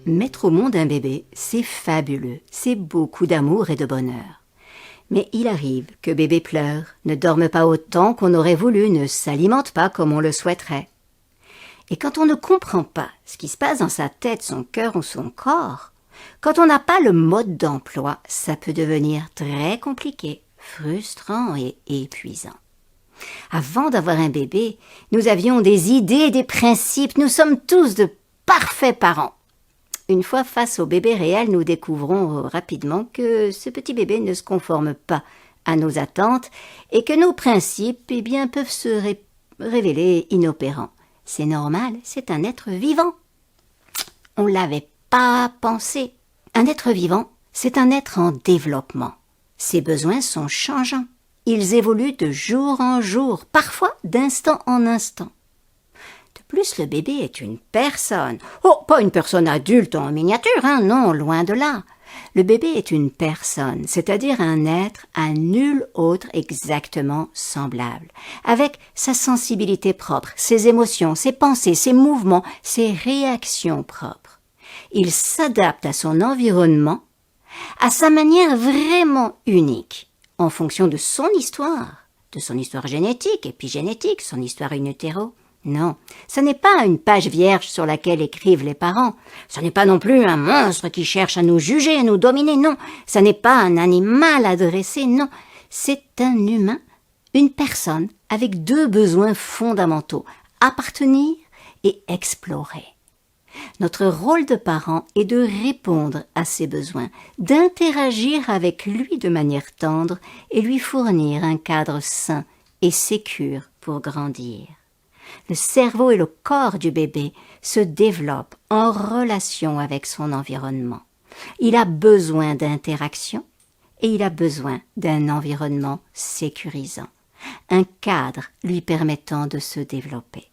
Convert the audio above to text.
Mettre au monde un bébé, c'est fabuleux, c'est beaucoup d'amour et de bonheur. Mais il arrive que bébé pleure, ne dorme pas autant qu'on aurait voulu, ne s'alimente pas comme on le souhaiterait. Et quand on ne comprend pas ce qui se passe dans sa tête, son cœur ou son corps, quand on n'a pas le mode d'emploi, ça peut devenir très compliqué, frustrant et épuisant. Avant d'avoir un bébé, nous avions des idées, des principes, nous sommes tous de parfaits parents. Une fois face au bébé réel, nous découvrons rapidement que ce petit bébé ne se conforme pas à nos attentes et que nos principes peuvent se révéler inopérants. C'est normal, c'est un être vivant. On ne l'avait pas pensé. Un être vivant, c'est un être en développement. Ses besoins sont changeants. Ils évoluent de jour en jour, parfois d'instant en instant. De plus, le bébé est une personne. Oh, pas une personne adulte en miniature, non, loin de là. Le bébé est une personne, c'est-à-dire un être à nul autre exactement semblable, avec sa sensibilité propre, ses émotions, ses pensées, ses mouvements, ses réactions propres. Il s'adapte à son environnement, à sa manière vraiment unique, en fonction de son histoire génétique, épigénétique, son histoire in utero. Non, ce n'est pas une page vierge sur laquelle écrivent les parents. Ce n'est pas non plus un monstre qui cherche à nous juger, à nous dominer, non. Ce n'est pas un animal à dresser, non. C'est un humain, une personne avec deux besoins fondamentaux, appartenir et explorer. Notre rôle de parent est de répondre à ses besoins, d'interagir avec lui de manière tendre et lui fournir un cadre sain et sécure pour grandir. Le cerveau et le corps du bébé se développent en relation avec son environnement. Il a besoin d'interaction et il a besoin d'un environnement sécurisant, un cadre lui permettant de se développer.